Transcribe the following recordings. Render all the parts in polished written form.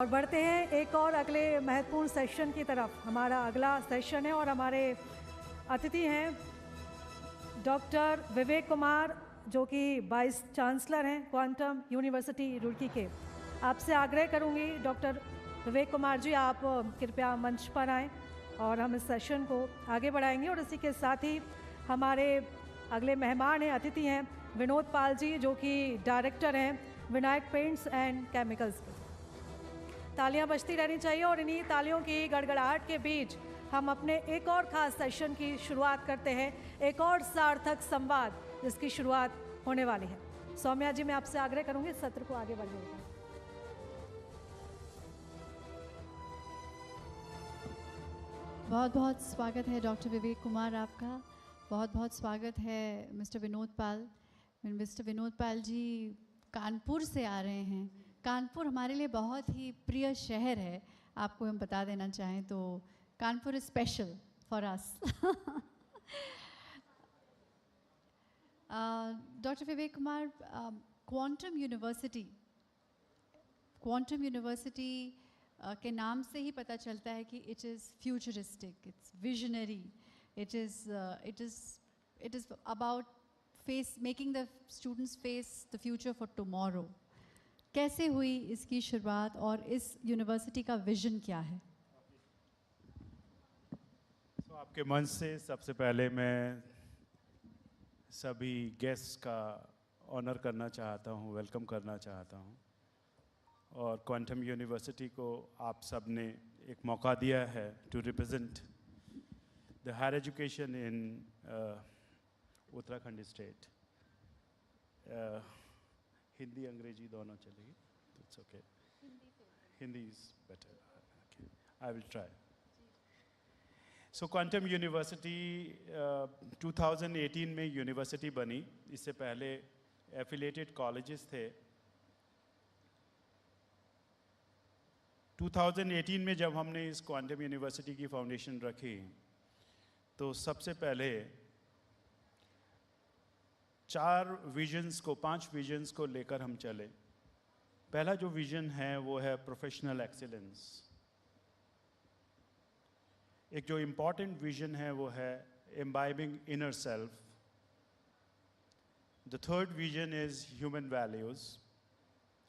और बढ़ते हैं एक और अगले महत्वपूर्ण सेशन की तरफ। हमारा अगला सेशन है और हमारे अतिथि हैं डॉक्टर विवेक कुमार, जो कि वाइस चांसलर हैं क्वांटम यूनिवर्सिटी रुड़की के। आपसे आग्रह करूंगी डॉक्टर विवेक कुमार जी, आप कृपया मंच पर आएँ और हम इस सेशन को आगे बढ़ाएंगे। और इसी के साथ ही हमारे अगले मेहमान हैं, अतिथि हैं विनोद पाल जी, जो कि डायरेक्टर हैं विनायक पेंट्स एंड केमिकल्स के। तालियां बजती रहनी चाहिए और इन्हीं तालियों की गड़गड़ाहट के बीच हम अपने एक और खास सेशन की शुरुआत करते हैं, एक और सार्थक संवाद जिसकी शुरुआत होने वाली है। सौम्या जी, मैं आपसे आग्रह करूंगी सत्र को आगे बढ़ने का। बहुत बहुत स्वागत है डॉक्टर विवेक कुमार आपका। बहुत बहुत स्वागत है मिस्टर विनोद पाल। मिस्टर विनोद पाल जी कानपुर से आ रहे हैं। कानपुर हमारे लिए बहुत ही प्रिय शहर है। आपको हम बता देना चाहें तो Kanpur is special for us. Doctor Vivek Kumar, quantum university के नाम से ही पता चलता है कि it is futuristic, it's visionary, it is about making the students face the future for tomorrow. कैसे हुई इसकी शुरुआत और इस यूनिवर्सिटी का विजन क्या है? आपके मंच से सबसे पहले मैं सभी गेस्ट्स का ऑनर करना चाहता हूँ, वेलकम करना चाहता हूँ। और क्वांटम यूनिवर्सिटी को आप सब ने एक मौका दिया है to represent the higher education in Uttarakhand state. Hindi अंग्रेजी दोनों चलेगी, it's okay. Hindi is better, I will try. So quantum university 2018 में यूनिवर्सिटी बनी। इससे पहले एफिलिएटेड कॉलेजेस थे। 2018 में जब हमने इस क्वांटम यूनिवर्सिटी की फाउंडेशन रखी तो सबसे पहले 5 विजन्स को लेकर हम चले। पहला जो विजन है वो है प्रोफेशनल एक्सीलेंस। एक जो इम्पॉर्टेंट विजन है वो है imbibing inner self. The third vision is human values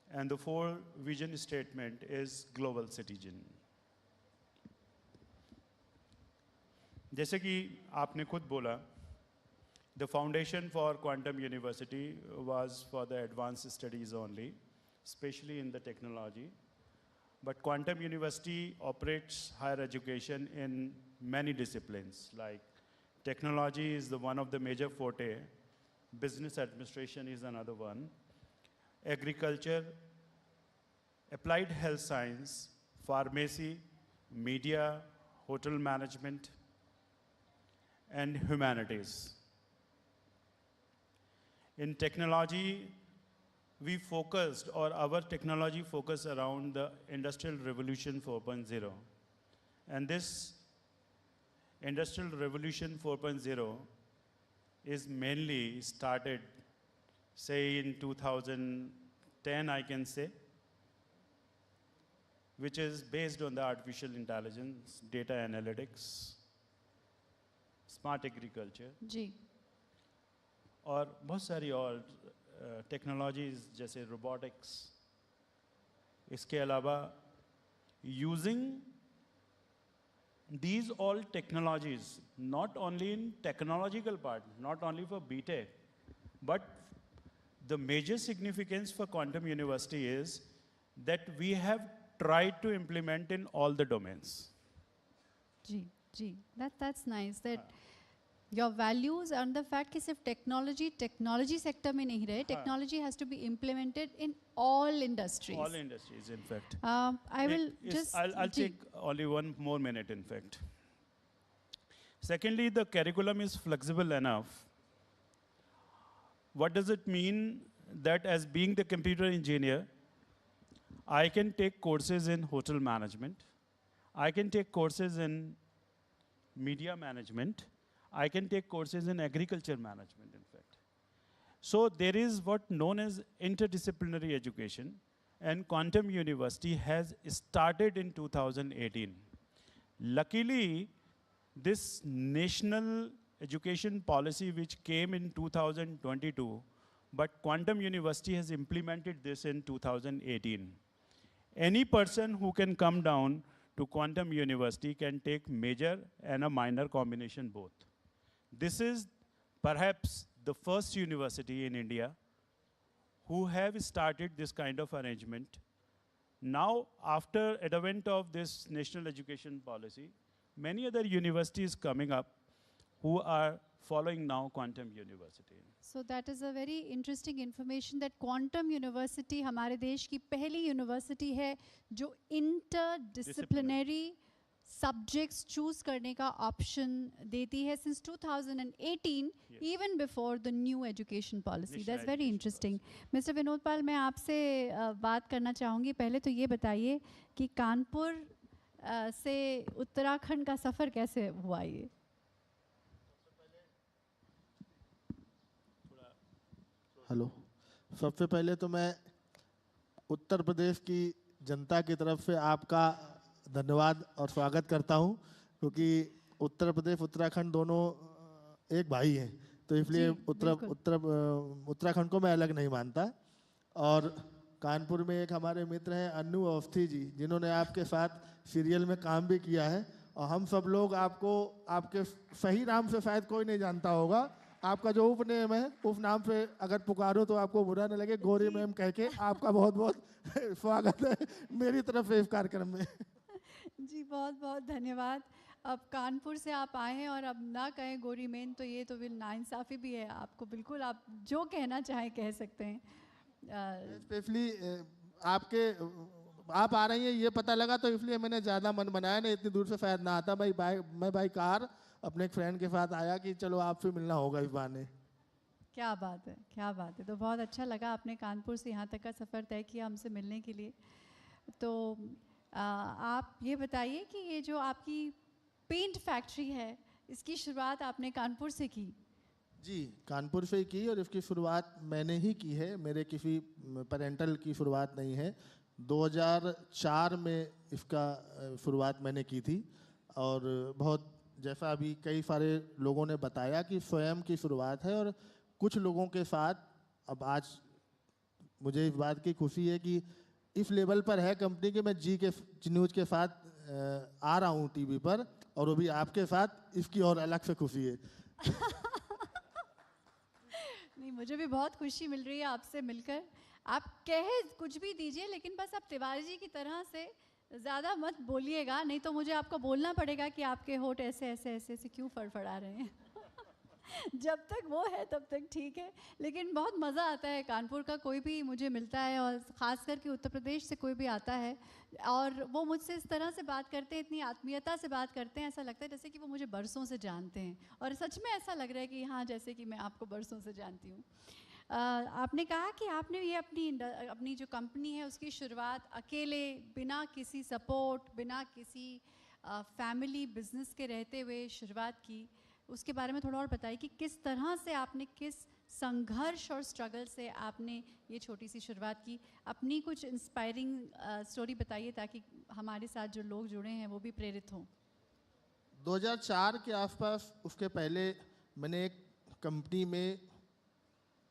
and the fourth vision statement is global citizen. जैसे कि आपने खुद बोला, the foundation for quantum university was for the advance studies only, specially in the technology. But Quantum University operates higher education in many disciplines, like technology is one of the major forte, business administration is another one, agriculture, applied health science, pharmacy, media, hotel management, and humanities. In technology, we focused, or our technology focused around the Industrial Revolution 4.0. And this Industrial Revolution 4.0 is mainly started, say, in 2010, I can say, which is based on the artificial intelligence, data analytics, smart agriculture. जी। और बहुत सारी और technologies जैसे robotics. इसके अलावा using these all technologies not only in technological part, not only for BTech, but the major significance for Quantum University is that we have tried to implement in all the domains. जी, that's nice that your values and the fact कि सिर्फ technology sector में नहीं रहे, technology has to be implemented in all industries. All industries, in fact. I'll take only one more minute, in fact. Secondly, the curriculum is flexible enough. What does it mean? That as being the computer engineer, I can take courses in hotel management, I can take courses in media management, I can take courses in agriculture management, in fact. So there is what known as interdisciplinary education, and Quantum University has started in 2018. Luckily, this national education policy which came in 2022, but Quantum University has implemented this in 2018. Any person who can come down to Quantum University can take major and a minor combination both. This is perhaps the first university in India who have started this kind of arrangement. Now, after advent of this national education policy, many other universities coming up who are following now Quantum University. So that is a very interesting information that Quantum University हमारे देश की पहली university है जो interdisciplinary subjects choose करने का option देती है since 2018, Yes. even before the new education policy. National That's very education interesting. Mr. Vinod Pal, मैं आपसे बात करना चाहूँगी. पहले तो ये बताइए कि कानपुर से उत्तराखंड का सफ़र कैसे हुआ ये? हेलो, सबसे पहले तो मैं उत्तर प्रदेश की जनता की तरफ से आपका धन्यवाद और स्वागत करता हूं, क्योंकि उत्तर प्रदेश उत्तराखंड दोनों एक भाई हैं, तो इसलिए जी, बिल्कुल। उत्तराखंड को मैं अलग नहीं मानता। और कानपुर में एक हमारे मित्र हैं अन्नू अवस्थी जी, जिन्होंने आपके साथ सीरियल में काम भी किया है, और हम सब लोग आपको आपके सही नाम से शायद कोई नहीं जानता होगा, आपका जो उपनेम है उस नाम पे अगर पुकारो तो आपको बुरा न लगे, गौरी मैम कह के आपका बहुत बहुत स्वागत है मेरी तरफ से इस कार्यक्रम में। जी बहुत बहुत धन्यवाद। अब कानपुर से आप आए हैं और अब ना कहें गौरी मैम तो ये तो बिल नाइंसाफ़ी भी है, आपको बिल्कुल आप जो कहना चाहें कह सकते हैं। स्पेशली आप आ रही हैं ये पता लगा तो इसलिए मैंने ज़्यादा मन बनाया, नहीं इतनी दूर से शायद ना आता। मैं बाई कार अपने एक फ्रेंड के साथ आया कि चलो आपसे मिलना होगा इस बहाने। क्या बात है, क्या बात है। तो बहुत अच्छा लगा आपने कानपुर से यहाँ तक का सफ़र तय किया हमसे मिलने के लिए। तो आप ये बताइए कि ये जो आपकी पेंट फैक्ट्री है इसकी शुरुआत आपने कानपुर से की? जी, कानपुर से ही की, और इसकी शुरुआत मैंने ही की है, मेरे किसी पेरेंटल की शुरुआत नहीं है। 2004 में इसका शुरुआत मैंने की थी, और बहुत जैसा अभी कई सारे लोगों ने बताया कि स्वयं की शुरुआत है, और कुछ लोगों के साथ अब आज मुझे इस बात की खुशी है कि इस लेवल पर है कंपनी के मैं जी न्यूज़ के साथ आ रहा हूँ टीवी पर, और वो भी आपके साथ, इसकी और अलग से खुशी है। नहीं, मुझे भी बहुत खुशी मिल रही है आपसे मिलकर। आप कहे कुछ भी दीजिए, लेकिन बस आप तिवारी जी की तरह से ज़्यादा मत बोलिएगा, नहीं तो मुझे आपको बोलना पड़ेगा कि आपके होठ ऐसे ऐसे ऐसे ऐसे क्यों फड़फड़ा रहे हैं। जब तक वो है तब तक ठीक है, लेकिन बहुत मज़ा आता है कानपुर का कोई भी मुझे मिलता है, और ख़ास करके उत्तर प्रदेश से कोई भी आता है और वो मुझसे इस तरह से बात करते हैं, इतनी आत्मीयता से बात करते हैं, ऐसा लगता है जैसे कि वो मुझे बरसों से जानते हैं, और सच में ऐसा लग रहा है कि हाँ, जैसे कि मैं आपको बरसों से जानती हूँ। आपने कहा कि आपने ये अपनी जो कंपनी है उसकी शुरुआत अकेले, बिना किसी सपोर्ट, बिना किसी फैमिली बिजनेस के रहते हुए शुरुआत की। उसके बारे में थोड़ा और बताइए कि किस तरह से आपने, किस संघर्ष और स्ट्रगल से आपने ये छोटी सी शुरुआत की। अपनी कुछ इंस्पायरिंग स्टोरी बताइए ताकि हमारे साथ जो लोग जुड़े हैं वो भी प्रेरित हों। 2004 के आसपास, उसके पहले मैंने एक कंपनी में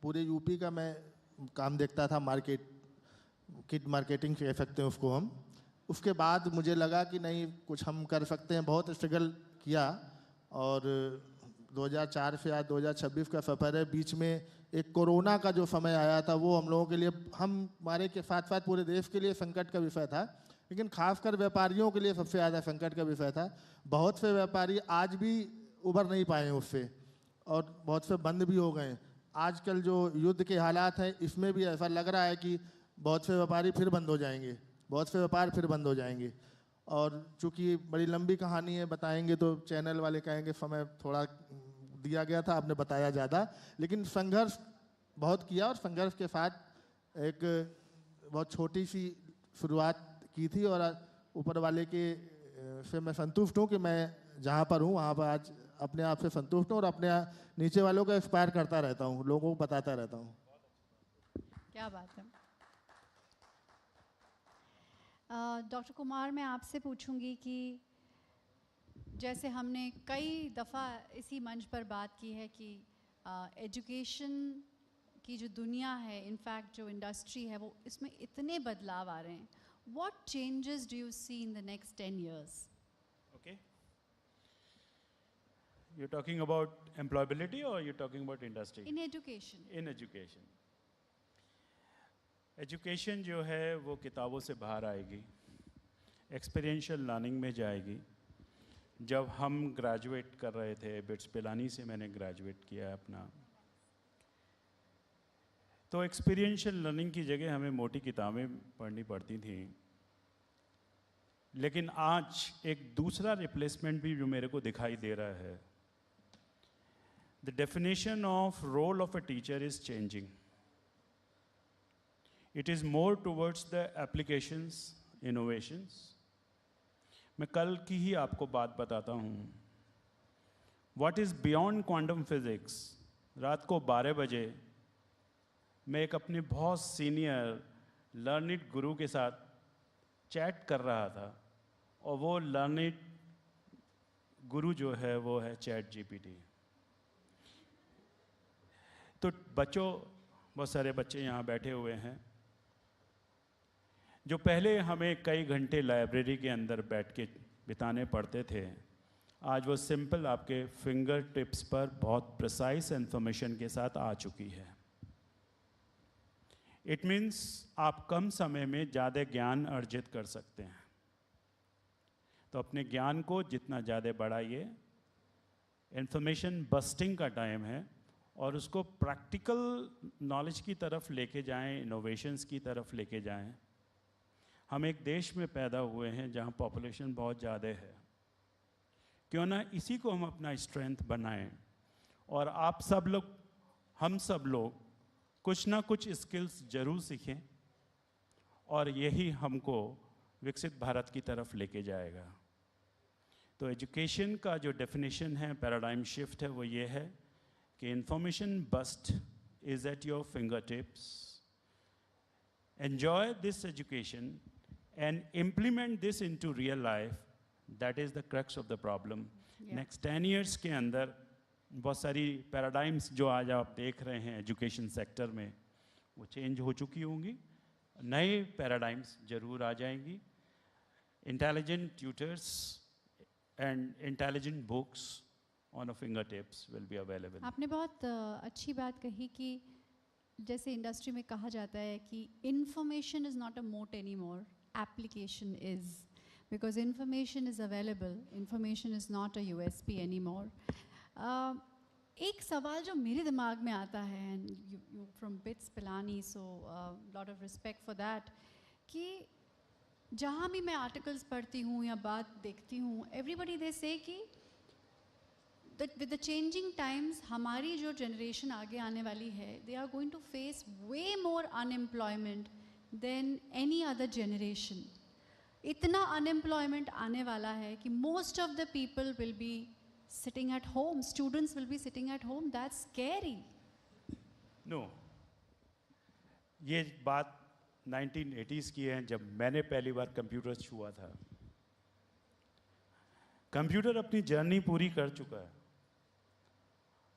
पूरे यूपी का मैं काम देखता था, मार्केटिंग कह सकते हैं उसको हम। उसके बाद मुझे लगा कि नहीं, कुछ हम कर सकते हैं, बहुत स्ट्रगल किया, और 2004 से आज 2026 का सफ़र है। बीच में एक कोरोना का जो समय आया था वो हम लोगों के लिए, हमारे के साथ साथ पूरे देश के लिए संकट का विषय था, लेकिन खासकर व्यापारियों के लिए सबसे ज़्यादा संकट का विषय था। बहुत से व्यापारी आज भी उभर नहीं पाए उससे, और बहुत से बंद भी हो गए। आजकल जो युद्ध के हालात हैं इसमें भी ऐसा लग रहा है कि बहुत से व्यापारी फिर बंद हो जाएंगे, बहुत से व्यापार फिर बंद हो जाएंगे। और चूँकि बड़ी लंबी कहानी है, बताएंगे तो चैनल वाले कहेंगे समय थोड़ा दिया गया था, आपने बताया ज़्यादा, लेकिन संघर्ष बहुत किया, और संघर्ष के साथ एक बहुत छोटी सी शुरुआत की थी, और ऊपर वाले के से मैं संतुष्ट हूँ कि मैं जहाँ पर हूँ वहाँ पर आज अपने आप से संतुष्ट हूँ, और अपने नीचे वालों को इंस्पायर करता रहता हूँ, लोगों को बताता रहता हूँ। क्या बात है। डॉक्टर कुमार, मैं आपसे पूछूंगी कि जैसे हमने कई दफ़ा इसी मंच पर बात की है कि एजुकेशन की जो दुनिया है, इनफैक्ट जो इंडस्ट्री है, वो इसमें इतने बदलाव आ रहे हैं. What changes do you see in the next 10 years? Okay. You're talking about employability or you're talking about industry? In education. In education. Education जो है वो किताबों से बाहर आएगी, एक्सपीरियंशियल लर्निंग में जाएगी. जब हम ग्रेजुएट कर रहे थे, बिट्स पिलानी से मैंने ग्रेजुएट किया अपना, तो एक्सपीरियंशियल लर्निंग की जगह हमें मोटी किताबें पढ़नी पड़ती थी. लेकिन आज एक दूसरा रिप्लेसमेंट भी जो मेरे को दिखाई दे रहा है. The definition of role of a teacher is changing. It is more towards the applications, innovations. मैं कल की ही आपको बात बताता हूँ. What is beyond quantum physics. रात को 12 बजे मैं एक अपने बहुत सीनियर लर्निड गुरु के साथ चैट कर रहा था, और वो लर्निड गुरु जो है वो है चैट जीपीटी. तो बच्चों, बहुत सारे बच्चे यहाँ बैठे हुए हैं जो पहले हमें कई घंटे लाइब्रेरी के अंदर बैठ के बिताने पड़ते थे, आज वो सिंपल आपके फिंगर टिप्स पर बहुत प्रिसाइज इंफॉर्मेशन के साथ आ चुकी है. इट मीन्स आप कम समय में ज़्यादा ज्ञान अर्जित कर सकते हैं. तो अपने ज्ञान को जितना ज़्यादा बढ़ाइए. इंफॉर्मेशन बस्टिंग का टाइम है, और उसको प्रैक्टिकल नॉलेज की तरफ लेके जाएं, इनोवेशंस की तरफ लेके जाएं. हम एक देश में पैदा हुए हैं जहां पॉपुलेशन बहुत ज़्यादा है. क्यों ना इसी को हम अपना स्ट्रेंथ बनाएं, और आप सब लोग, हम सब लोग कुछ ना कुछ स्किल्स जरूर सीखें, और यही हमको विकसित भारत की तरफ लेके जाएगा. तो एजुकेशन का जो डेफिनेशन है, पैराडाइम शिफ्ट है, वो ये है कि information burst is at your finger tips. Enjoy this education and implement this into real life. That is the crux of the problem. Next 10 years के अंदर बहुत सारी पैराडाइम्स जो आज आप देख रहे हैं एजुकेशन सेक्टर में, वो चेंज हो चुकी होंगी. नए पैराडाइम्स जरूर आ जाएंगी. Intelligent tutors and intelligent books on a finger tips will be available. आपने बहुत अच्छी बात कही कि जैसे इंडस्ट्री में कहा जाता है कि इंफॉर्मेशन इज़ नॉट अ मोट any more, application is, because information is available, information is not a USP anymore. एक सवाल जो मेरे दिमाग में आता है, and you from BITS Pilani, so lot of respect for that, कि जहाँ भी मैं आर्टिकल्स पढ़ती हूँ या बात देखती हूँ, everybody they say कि with the changing times हमारी जो generation आगे आने वाली है, they are going to face way more unemployment than any other generation. इतना unemployment आने वाला है कि most of the people will be sitting at home, students will be sitting at home. That's scary. No, ये बात 1980s की है, जब मैंने पहली बार कंप्यूटर छुआ था. कंप्यूटर अपनी जर्नी पूरी कर चुका है.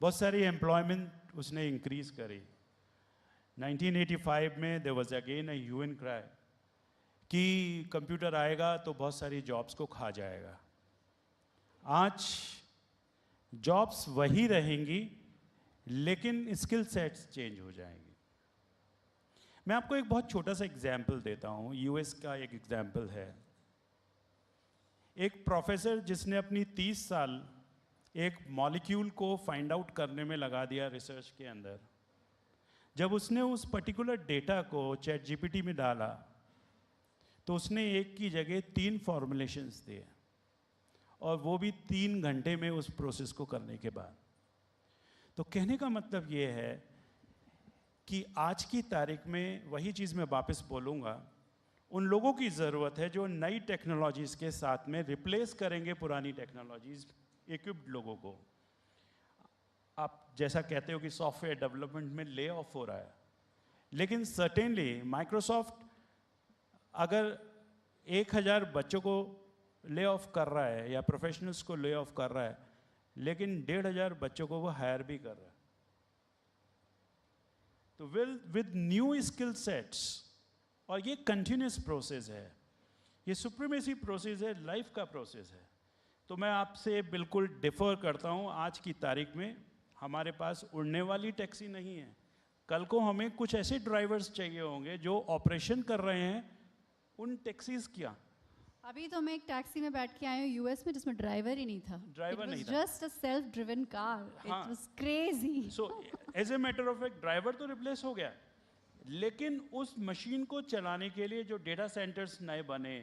बहुत सारी एम्प्लॉयमेंट उसने इंक्रीज करी. 1985 में there was again a hue and cry कि कंप्यूटर आएगा तो बहुत सारी जॉब्स को खा जाएगा. आज जॉब्स वही रहेंगी, लेकिन स्किल सेट्स चेंज हो जाएंगी. मैं आपको एक बहुत छोटा सा एग्जाम्पल देता हूँ. यूएस का एक एग्जाम्पल है. एक प्रोफेसर जिसने अपनी 30 साल एक मॉलिक्यूल को फाइंड आउट करने में लगा दिया रिसर्च के अंदर. जब उसने उस पर्टिकुलर डेटा को चैट जीपीटी में डाला तो उसने एक की जगह 3 फॉर्मुलेशंस दिए, और वो भी 3 घंटे में उस प्रोसेस को करने के बाद. तो कहने का मतलब ये है कि आज की तारीख में वही चीज़ मैं वापस बोलूँगा, उन लोगों की ज़रूरत है जो नई टेक्नोलॉजीज़ के साथ में रिप्लेस करेंगे पुरानी टेक्नोलॉजीज़, इक्विप्ड लोगों को. आप जैसा कहते हो कि सॉफ्टवेयर डेवलपमेंट में ले ऑफ हो रहा है, लेकिन सर्टेनली माइक्रोसॉफ्ट अगर 1000 बच्चों को ले ऑफ कर रहा है या प्रोफेशनल्स को ले ऑफ कर रहा है, लेकिन 1500 बच्चों को वो हायर भी कर रहा है। तो विद न्यू स्किल सेट्स, और ये कंटिन्यूस प्रोसेस है, ये सुप्रीमेसी प्रोसेस है, लाइफ का प्रोसेस है। तो मैं आपसे बिल्कुल डिफर करता हूँ। आज की तारीख में हमारे पास उड़ने वाली टैक्सी नहीं है, कल को हमें कुछ ऐसे ड्राइवर्स चाहिए होंगे जो ऑपरेशन कर रहे हैं उन टैक्सीज क्या। अभी तो मैं एक टैक्सी में बैठ के आई हूँ यूएस में, जिसमें ड्राइवर ही नहीं था। ड्राइवर नहीं था, just a self driven car. It हाँ। Was crazy. So as a matter of fact driver तो रिप्लेस हो गया, लेकिन उस मशीन को चलाने के लिए जो डेटा सेंटर्स नए बने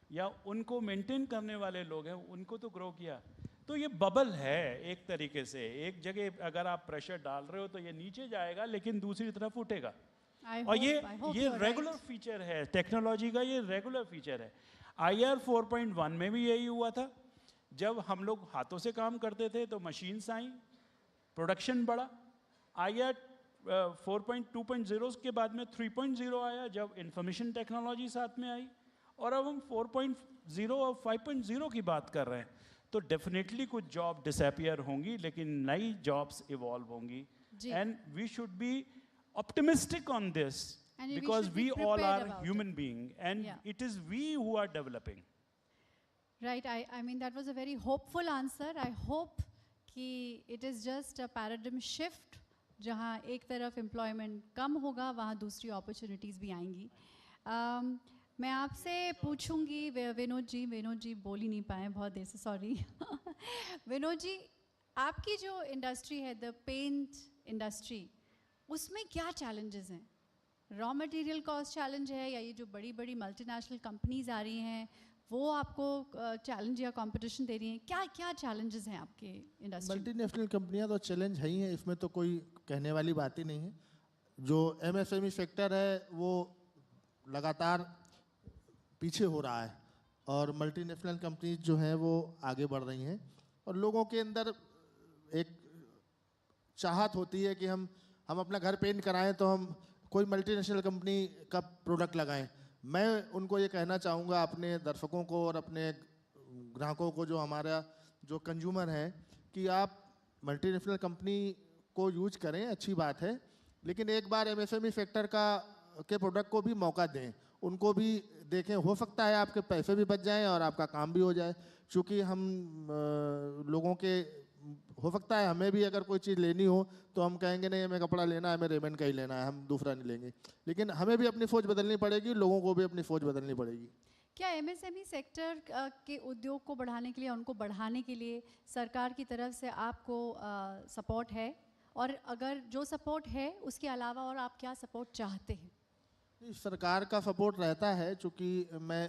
या उनको मेंटेन करने वाले लोग हैं, उनको तो ग्रो किया। तो ये बबल है एक तरीके से, एक जगह अगर आप प्रेशर डाल रहे हो तो ये नीचे जाएगा, लेकिन दूसरी तरफ उठेगा। और ये रेगुलर फीचर है टेक्नोलॉजी का, ये रेगुलर फीचर है। IR 4.1 में भी यही हुआ था। जब हम लोग हाथों से काम करते थे तो मशीन्स आई, प्रोडक्शन बढ़ा। IR 4.2.0 के बाद में 3.0 आया, जब इंफॉर्मेशन टेक्नोलॉजी साथ में आई, और अब हम 4.0 और 5.0 की बात कर रहे हैं। तो डेफिनेटली कुछ जॉब डिसअपियर होंगी, लेकिन नई जॉब्स इवॉल्व होंगी। And we should be optimistic on this, because we all are human beings, and it is we who are developing. Right. I mean that was a very hopeful answer. I hope कि it is just a paradigm shift, जहाँ एक तरफ employment कम होगा, वहाँ दूसरी opportunities भी आएंगी। मैं आपसे पूछूंगी, विनोद जी बोल ही नहीं पाए बहुत देर से, सॉरी। विनोद जी, आपकी जो इंडस्ट्री है, द पेंट इंडस्ट्री, उसमें क्या चैलेंजेस हैं? रॉ मटेरियल कॉस्ट चैलेंज है, या ये जो बड़ी बड़ी मल्टीनेशनल कंपनीज आ रही हैं वो आपको चैलेंज या कंपटीशन दे रही हैं? क्या क्या चैलेंजेस हैं आपके इंडस्ट्री? मल्टीनेशनल कंपनियां तो चैलेंज है ही है, इसमें तो कोई कहने वाली बात ही नहीं है। जो MSME सेक्टर है वो लगातार पीछे हो रहा है, और मल्टीनेशनल कंपनीज जो हैं वो आगे बढ़ रही हैं, और लोगों के अंदर एक चाहत होती है कि हम अपना घर पेंट कराएं तो हम कोई मल्टीनेशनल कंपनी का प्रोडक्ट लगाएं। मैं उनको ये कहना चाहूँगा, अपने दर्शकों को और अपने ग्राहकों को, जो हमारा जो कंज्यूमर हैं, कि आप मल्टीनेशनल कंपनी को यूज करें, अच्छी बात है, लेकिन एक बार MSME सेक्टर के प्रोडक्ट को भी मौका दें, उनको भी देखें। हो सकता है आपके पैसे भी बच जाएं और आपका काम भी हो जाए। क्योंकि हम लोगों के, हो सकता है हमें भी अगर कोई चीज़ लेनी हो तो हम कहेंगे नहीं हमें कपड़ा लेना है, हमें रेमंड का ही लेना है, हम दूसरा नहीं लेंगे। लेकिन हमें भी अपनी सोच बदलनी पड़ेगी, लोगों को भी अपनी सोच बदलनी पड़ेगी। क्या MSME सेक्टर के उद्योग को बढ़ाने के लिए, उनको बढ़ाने के लिए सरकार की तरफ से आपको सपोर्ट है? और अगर जो सपोर्ट है उसके अलावा और आप क्या सपोर्ट चाहते हैं? सरकार का सपोर्ट रहता है, चूँकि मैं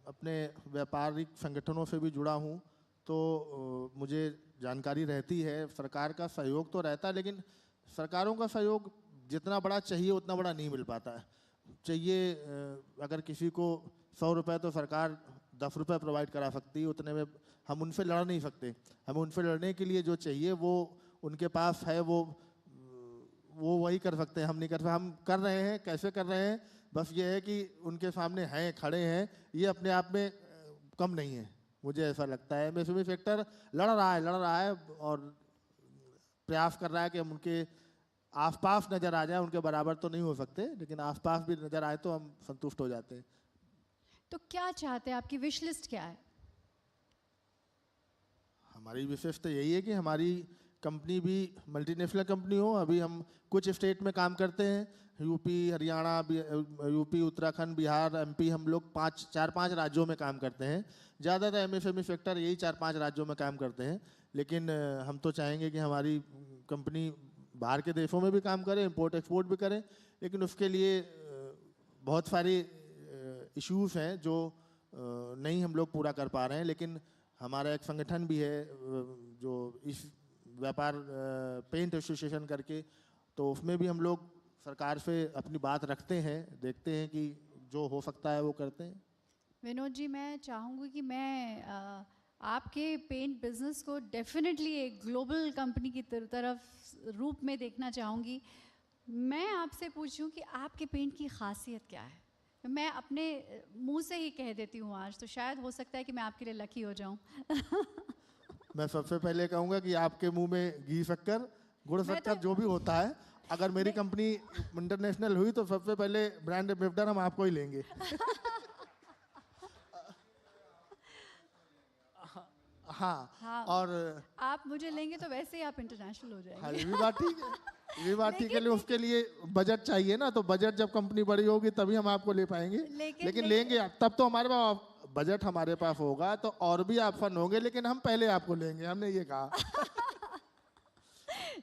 अपने व्यापारिक संगठनों से भी जुड़ा हूँ, तो मुझे जानकारी रहती है। सरकार का सहयोग तो रहता है, लेकिन सरकारों का सहयोग जितना बड़ा चाहिए उतना बड़ा नहीं मिल पाता है। चाहिए अगर किसी को 100 रुपये, तो सरकार 10 रुपये प्रोवाइड करा सकती है, उतने में हम उनसे लड़ नहीं सकते। हमें उनसे लड़ने के लिए जो चाहिए वो उनके पास है, वो वही कर सकते हैं, हम नहीं कर सकते। हम कर रहे हैं, कैसे कर रहे हैं, बस ये है कि उनके सामने हैं, खड़े हैं, ये अपने आप में कम नहीं है, मुझे ऐसा लगता है। MSME सेक्टर लड़ रहा है और प्रयास कर रहा है कि हम उनके आसपास नज़र आ जाए। उनके बराबर तो नहीं हो सकते, लेकिन आसपास भी नज़र आए तो हम संतुष्ट हो जाते हैं। तो क्या चाहते हैं, आपकी विश लिस्ट क्या है? हमारी विशेष तो यही है कि हमारी कंपनी भी मल्टीनेशनल कंपनी हो। अभी हम कुछ स्टेट में काम करते हैं, UP, Haryana, UP, Uttarakhand, Bihar, MP, हम लोग 4-5 राज्यों में काम करते हैं। ज़्यादातर MSME सेक्टर यही 4-5 राज्यों में काम करते हैं, लेकिन हम तो चाहेंगे कि हमारी कंपनी बाहर के देशों में भी काम करे, इंपोर्ट एक्सपोर्ट भी करे, लेकिन उसके लिए बहुत सारी इश्यूज़ हैं जो नहीं हम लोग पूरा कर पा रहे हैं। लेकिन हमारा एक संगठन भी है जो इस व्यापार पेंट एसोसिएशन करके, तो उसमें भी हम लोग सरकार से अपनी बात रखते हैं, देखते हैं कि जो हो सकता है वो करते हैं। विनोद जी, मैं चाहूँगी कि मैं आपके पेंट बिजनेस को डेफिनेटली एक ग्लोबल कंपनी की तरफ रूप में देखना चाहूँगी। मैं आपसे पूछूं कि आपके पेंट की खासियत क्या है? मैं अपने मुंह से ही कह देती हूँ आज, तो शायद हो सकता है कि मैं आपके लिए लकी हो जाऊँ। मैं सबसे पहले कहूँगा कि आपके मुंह में घी शक्कर गुड़ शक्कर जो भी होता है, अगर मेरी कंपनी इंटरनेशनल हुई तो सबसे पहले ब्रांड एम्बेसडर हम आपको ही लेंगे। हाँ, और आप मुझे लेंगे तो वैसे ही आप इंटरनेशनल हो जाएंगे। हाँ, ये भी बात ठीक है, ये भी बात ठीक है, लेकिन उसके लिए बजट चाहिए ना, तो बजट जब कंपनी बड़ी होगी तभी हम आपको ले पाएंगे। लेकिन लेंगे आप, तब तो हमारे पास बजट हमारे पास होगा तो और भी आप फन होंगे, लेकिन हम पहले आपको लेंगे, हमने ये कहा।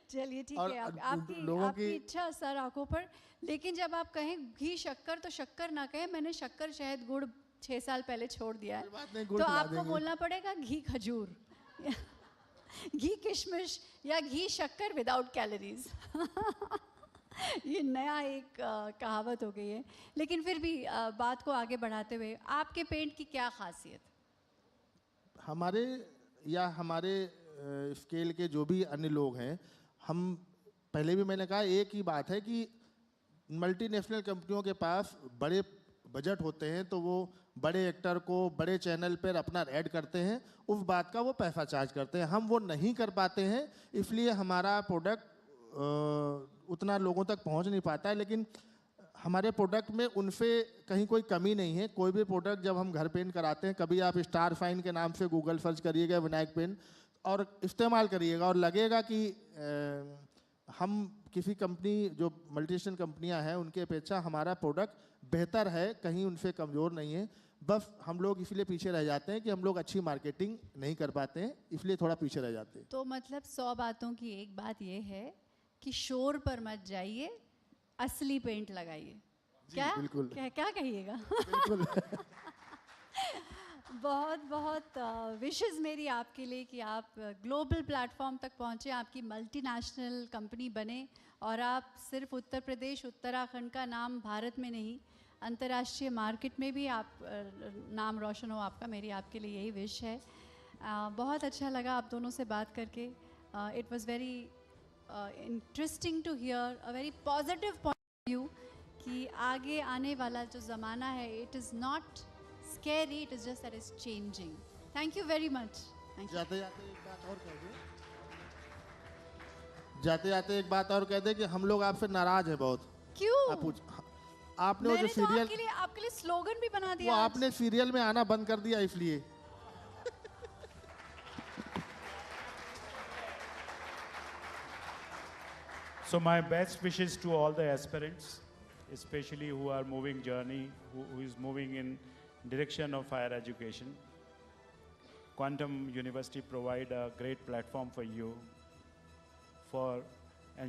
चलिए ठीक है, आपकी इच्छा सर आंखों पर। लेकिन जब आप कहें घी शक्कर तो शक्कर ना कहें, मैंने शक्कर शहद गुड़ 6 साल पहले छोड़ दिया है, तो आपको बोलना पड़ेगा घी खजूर घी किशमिश या घी शक्कर विदाउट कैलोरीज। ये नया एक कहावत हो गई है। लेकिन फिर भी बात को आगे बढ़ाते हुए, आपके पेंट की क्या खासियत? हमारे स्केल के जो भी अन्य लोग हैं, हम पहले भी मैंने कहा, एक ही बात है कि मल्टीनेशनल कंपनियों के पास बड़े बजट होते हैं, तो वो बड़े एक्टर को बड़े चैनल पर अपना ऐड करते हैं, उस बात का वो पैसा चार्ज करते हैं। हम वो नहीं कर पाते हैं, इसलिए हमारा प्रोडक्ट उतना लोगों तक पहुंच नहीं पाता है। लेकिन हमारे प्रोडक्ट में उनसे कहीं कोई कमी नहीं है। कोई भी प्रोडक्ट जब हम घर पेंट कराते हैं, कभी आप स्टार फाइन के नाम से गूगल सर्च करिएगा विनायक पेंट और इस्तेमाल करिएगा, और लगेगा कि हम किसी कंपनी जो मल्टीनेशनल कंपनियां हैं उनके अपेक्षा हमारा प्रोडक्ट बेहतर है, कहीं उनसे कमज़ोर नहीं है। बस हम लोग इसलिए पीछे रह जाते हैं कि हम लोग अच्छी मार्केटिंग नहीं कर पाते हैं, इसलिए थोड़ा पीछे रह जाते हैं। तो मतलब 100 बातों की एक बात ये है कि शोर पर मत जाइए, असली पेंट लगाइए। क्या बिल्कुल, क्या कहिएगा? बिल्कुल। बहुत बहुत विशेस मेरी आपके लिए कि आप ग्लोबल प्लेटफॉर्म तक पहुँचे, आपकी मल्टीनेशनल कंपनी बने और आप सिर्फ उत्तर प्रदेश उत्तराखंड का नाम भारत में नहीं, अंतर्राष्ट्रीय मार्केट में भी आप नाम रोशन हो आपका। मेरी आपके लिए यही विश है। बहुत अच्छा लगा आप दोनों से बात करके। It was very interesting to hear a very positive point of view कि आगे आने वाला जो ज़माना है, it is not scary, it is just that it's changing. Thank you very much. Thank you. जाते जाते एक बात और कह दे कि हम लोग आपसे नाराज हैं बहुत। क्यों? आपने वो जो मैंने तो सीरियल आपके लिए स्लोगन भी बना वो दिया। आपने सीरियल में आना बंद कर दिया, इसलिए। So my best wishes to all the aspirants, especially who are moving journey, who is moving in direction of higher education. Quantum University provide a great platform for you for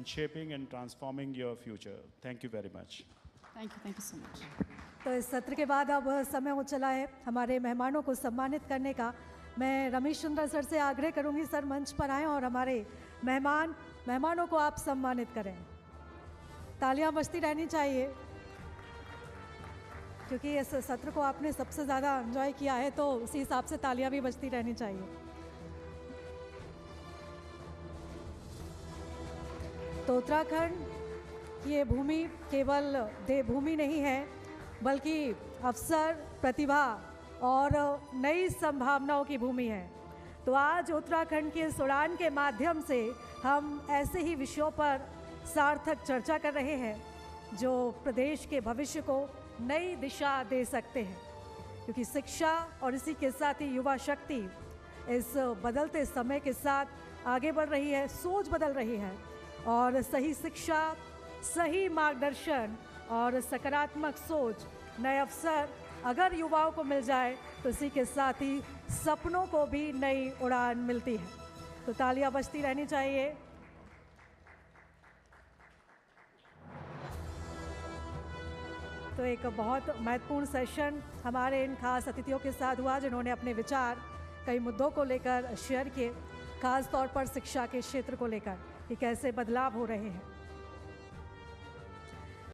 shaping and transforming your future. Thank you very much. Thank you so much. तो इस सत्र के बाद अब समय हो चला है हमारे मेहमानों को सम्मानित करने का। मैं रमेश चंद्र सर से आग्रह करूंगी, सर मंच पर आएं और हमारे मेहमानों को आप सम्मानित करें। तालियां बजती रहनी चाहिए, क्योंकि इस सत्र को आपने सबसे ज़्यादा एंजॉय किया है, तो उसी हिसाब से तालियां भी बजती रहनी चाहिए। तो उत्तराखंड की ये भूमि केवल देवभूमि नहीं है, बल्कि अवसर, प्रतिभा और नई संभावनाओं की भूमि है। तो आज उत्तराखंड के इस उड़ान के माध्यम से हम ऐसे ही विषयों पर सार्थक चर्चा कर रहे हैं जो प्रदेश के भविष्य को नई दिशा दे सकते हैं, क्योंकि शिक्षा और इसी के साथ ही युवा शक्ति इस बदलते समय के साथ आगे बढ़ रही है, सोच बदल रही है, और सही शिक्षा, सही मार्गदर्शन और सकारात्मक सोच, नए अवसर अगर युवाओं को मिल जाए तो इसी के साथ ही सपनों को भी नई उड़ान मिलती है। तो तालियां बजती रहनी चाहिए। तो एक बहुत महत्वपूर्ण सेशन हमारे इन खास अतिथियों के साथ हुआ, जिन्होंने अपने विचार कई मुद्दों को लेकर शेयर किए, खास तौर पर शिक्षा के क्षेत्र को लेकर कि कैसे बदलाव हो रहे हैं।